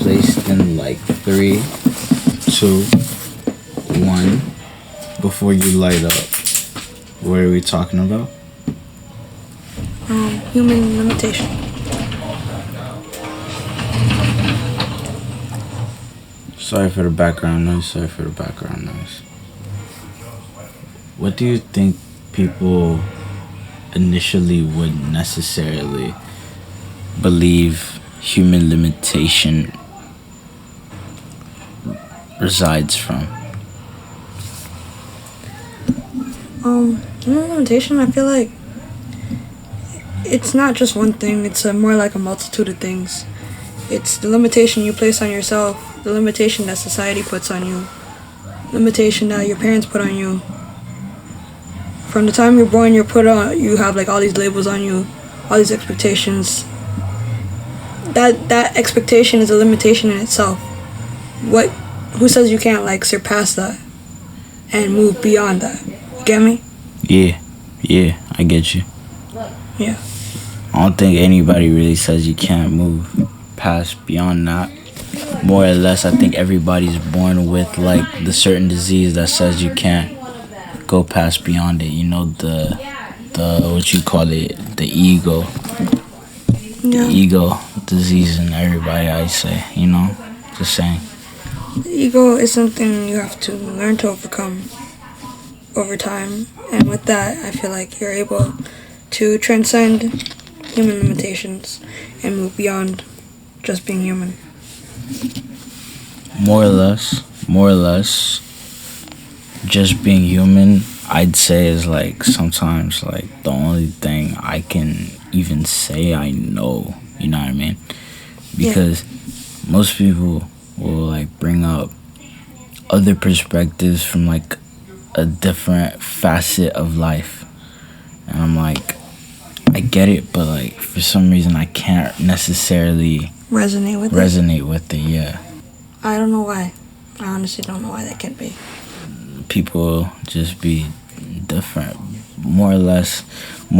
placed in like 3, 2, 1. Before you light up, what are we talking about? Human limitation. Sorry for the background noise. What do you think people initially would necessarily believe human limitation resides from? Human limitation, I feel like it's not just one thing, it's more like a multitude of things. It's the limitation you place on yourself, the limitation that society puts on you, limitation that your parents put on you. From the time you're born, you have like all these labels on you, all these expectations. That expectation is a limitation in itself. Who says you can't like surpass that and move beyond that? You get me? Yeah, I get you. Yeah. I don't think anybody really says you can't move past beyond that. More or less, I think everybody's born with like the certain disease that says you can't go past beyond it. You know, the what you call it, the ego. Yeah. The ego disease in everybody, I say, you know, just saying. The ego is something you have to learn to overcome over time, and with that, I feel like you're able to transcend human limitations and move beyond just being human. More or less, just being human, I'd say, is like sometimes like the only thing I can even say I know, you know what I mean? Because most people will like bring up other perspectives from like a different facet of life, and I'm like, I get it, but like for some reason I can't necessarily resonate with it. Yeah, I don't know why. I honestly don't know why that can be. People just be different, more or less. Do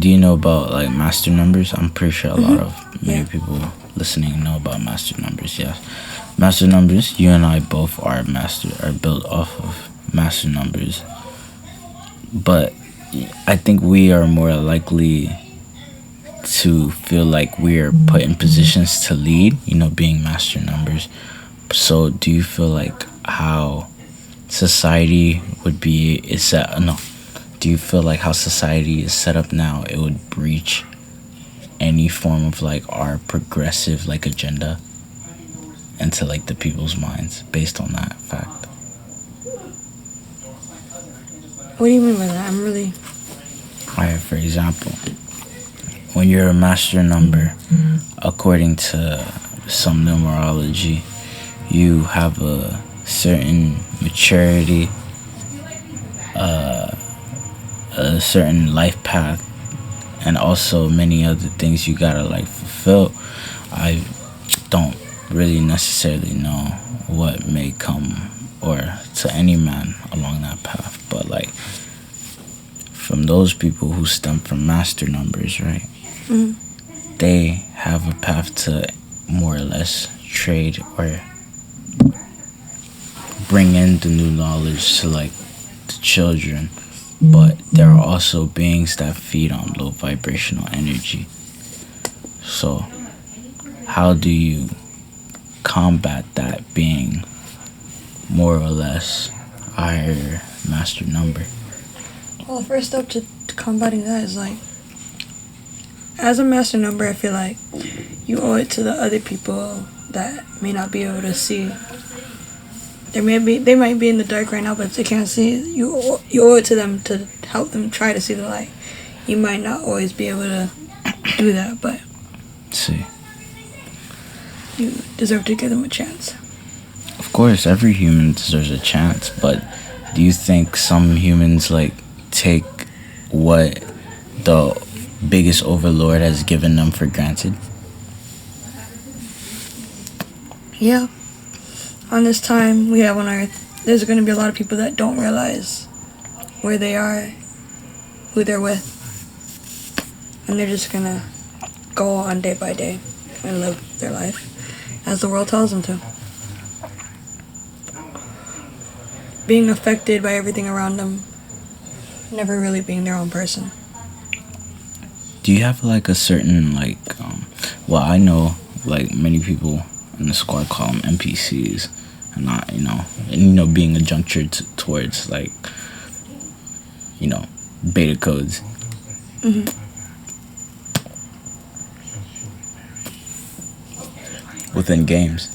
you know about like master numbers? I'm pretty sure a lot of many people listening know about master numbers. Yes, master numbers. You and I both are built off of master numbers, but I think we are more likely to feel like we're put in positions to lead, you know, being master numbers. So do you feel like how society would be do you feel like how society is set up now, it would breach any form of like our progressive like agenda into like the people's minds based on that fact? What do you mean by that? I'm really... Alright, for example, when you're a master number, according to some numerology, you have a certain maturity, a certain life path, and also many other things you gotta like fulfill. I don't really necessarily know what may come or to any man along that path, but like from those people who stem from master numbers, right? They have a path to more or less trade or bring in the new knowledge to like the children, but there are also beings that feed on low vibrational energy. So how do you combat that being more or less a higher master number? Well, the first step to combating that is like, as a master number, I feel like you owe it to the other people that may not be able to see. They might be in the dark right now, but if they can't see, you owe it to them to help them try to see the light. You might not always be able to do that, but you deserve to give them a chance. Of course, every human deserves a chance, but do you think some humans like take what the biggest overlord has given them for granted? Yeah. On this time we have on Earth, there's going to be a lot of people that don't realize where they are, who they're with, and they're just going to go on day by day. and live their life as the world tells them to. Being affected by everything around them, never really being their own person. Do you have like a certain like well, I know like many people in the squad call them NPCs, and not being a juncture towards like beta codes. Mm-hmm. Within games,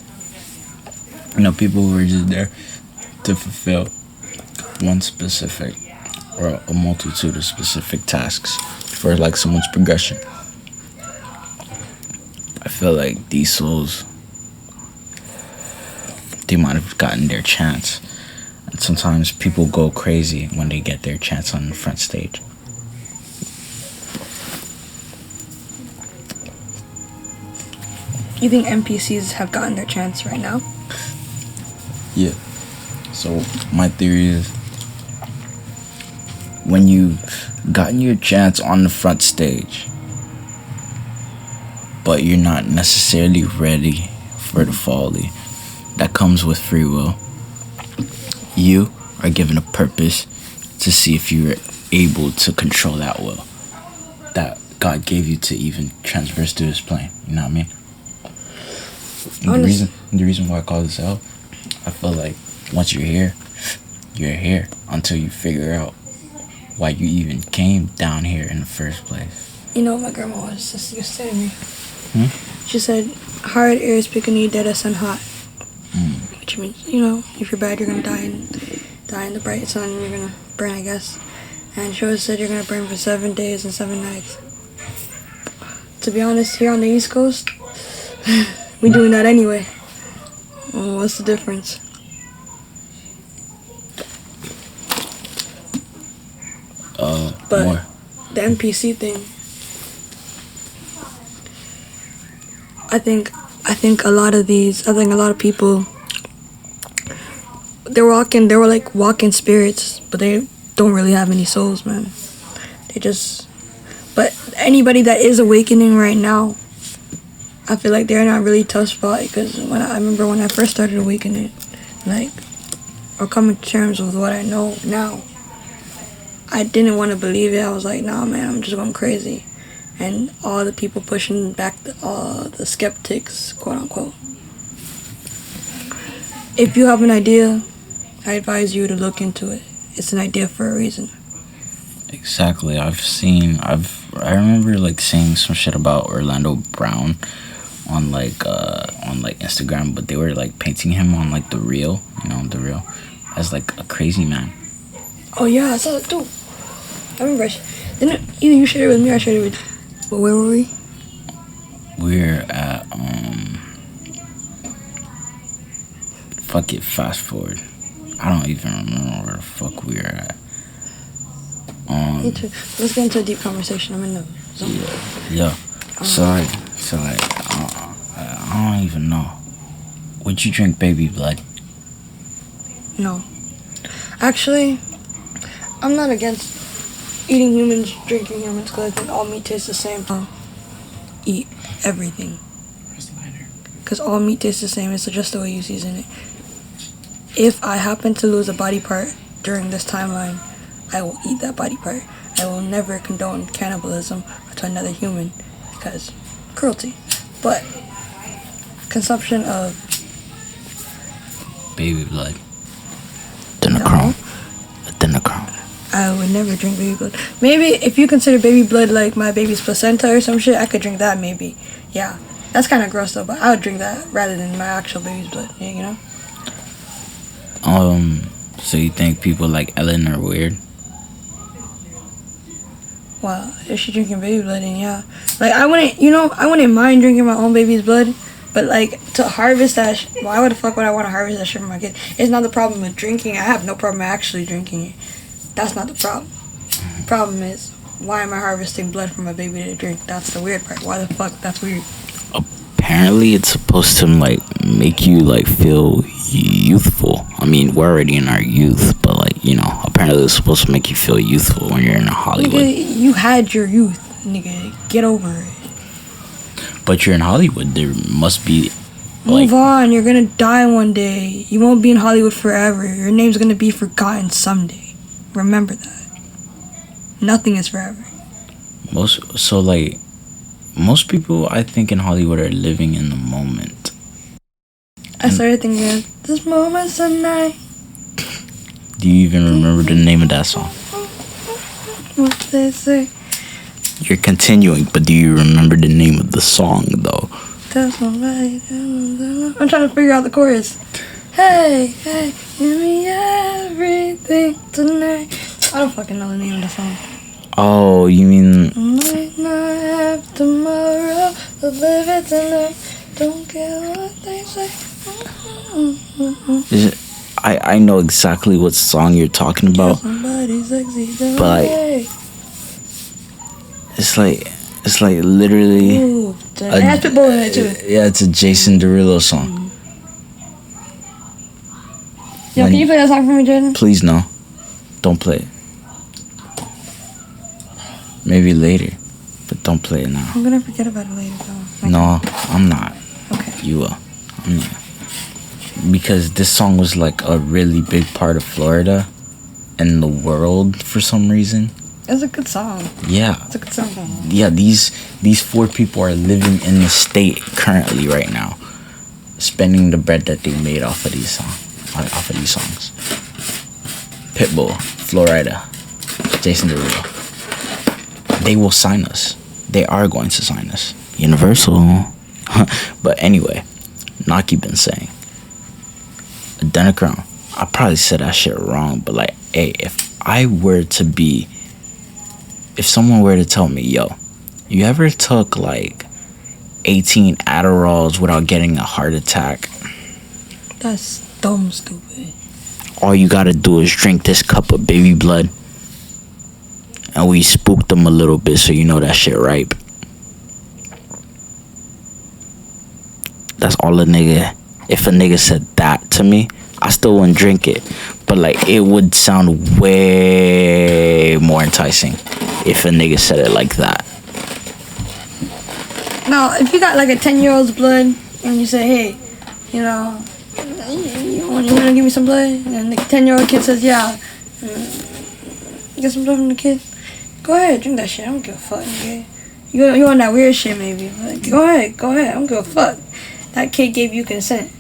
people who are just there to fulfill one specific or a multitude of specific tasks for like someone's progression. I feel like these souls, they might have gotten their chance, and sometimes people go crazy when they get their chance on the front stage. You think NPCs have gotten their chance right now? Yeah. So my theory is, when you've gotten your chance on the front stage, but you're not necessarily ready for the folly that comes with free will, you are given a purpose to see if you're able to control that will that God gave you to even transverse through His plane. You know what I mean? And the reason why I call this out, I feel like once you're here until you figure out why you even came down here in the first place. You know what my grandma was just used to me? She said, hard air is picking you dead as sun hot. Which means, if you're bad, you're going to die in the bright sun, and you're going to burn, I guess. And she always said you're going to burn for 7 days and 7 nights. To be honest, here on the East Coast, we doing that anyway. Well, what's the difference? But more. The NPC thing, I think a lot of people, they were like walking spirits, but they don't really have any souls, man. But anybody that is awakening right now, I feel like they're not really touched by it, because I remember when I first started awakening, or coming to terms with what I know now, I didn't want to believe it. I was like, nah, man, I'm just going crazy. And all the people pushing back the skeptics, quote unquote. If you have an idea, I advise you to look into it. It's an idea for a reason. Exactly. I remember like seeing some shit about Orlando Brown on Instagram, but they were like painting him on like the real as like a crazy man. Oh yeah, I saw it too. I remember. Either you shared it with me or I shared it with you. But where were we? We're at fuck it, fast forward. I don't even remember where the fuck we were at. Let's get into a deep conversation. I'm in the zone. Yeah. So I don't even know. Would you drink baby blood? No. Actually, I'm not against eating humans, drinking humans, because I think all meat tastes the same. Eat everything. Because all meat tastes the same. It's just the way you season it. If I happen to lose a body part during this timeline, I will eat that body part. I will never condone cannibalism to another human, because cruelty. But consumption of baby blood. Adrenochrome. I would never drink baby blood. Maybe if you consider baby blood like my baby's placenta or some shit, I could drink that maybe. Yeah. That's kind of gross though, but I would drink that rather than my actual baby's blood, So you think people like Ellen are weird? Well, if she's drinking baby blood, then yeah. Like, I wouldn't mind drinking my own baby's blood, but like, to harvest that why the fuck would I want to harvest that shit from my kid? It's not the problem with drinking. I have no problem actually drinking it. That's not the problem. The problem is, why am I harvesting blood from my baby to drink? That's the weird part. Why the fuck? That's weird. Apparently it's supposed to like make you like feel youthful. I mean, we're already in our youth, but like, apparently it's supposed to make you feel youthful when you're in Hollywood. Nigga, you had your youth, nigga. Get over it. But you're in Hollywood. There must be. Move on. You're gonna die one day. You won't be in Hollywood forever. Your name's gonna be forgotten someday. Remember that. Nothing is forever. Most people, I think, in Hollywood are living in the moment. I started thinking, this moment's a night. Do you even remember the name of that song? What they say. You're continuing, but do you remember the name of the song, though? Tell somebody. I'm trying to figure out the chorus. Hey, hey, give me everything tonight. I don't fucking know the name of the song. Oh, you mean... Might not have tomorrow, but live it tonight. Don't care what they say. Is it, I know exactly what song you're talking about. Somebody sexy, but like, it's like literally. Ooh, it has Pitbull in it too. Yeah, it's a Jason Derulo song. Yo, can you play that song for me, Jordan? Please no, don't play it. Maybe later, but don't play it now. I'm gonna forget about it later, though. No, I'm not. Okay. You will. I'm not. Because this song was like a really big part of Florida and the world for some reason. It's a good song. Yeah. It's a good song. Yeah, these 4 people are living in the state currently right now, spending the bread that they made off of these songs. Pitbull, Florida, Jason Derulo. They will sign us. They are going to sign us. Universal. But anyway, Naki been saying, Adrenochrome. I probably said that shit wrong, but like, hey, if someone were to tell me, yo, you ever took like 18 Adderalls without getting a heart attack? That's dumb stupid. All you gotta do is drink this cup of baby blood, and we spooked them a little bit so you know that shit ripe. That's all a nigga. If a nigga said that to me, I still wouldn't drink it, but like it would sound way more enticing if a nigga said it like that. Now, if you got like a 10-year-old's blood and you say, hey, you know, you want to give me some blood? And the 10-year-old kid says, yeah, get some blood from the kid. Go ahead, drink that shit. I don't give a fuck, okay? You want that weird shit maybe. But go ahead. I don't give a fuck. That kid gave you consent.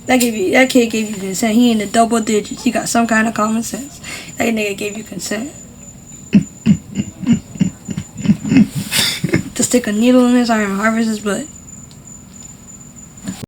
That kid gave you consent. He in the double digits. He got some kind of common sense. That nigga gave you consent. To stick a needle in his arm and harvest his blood.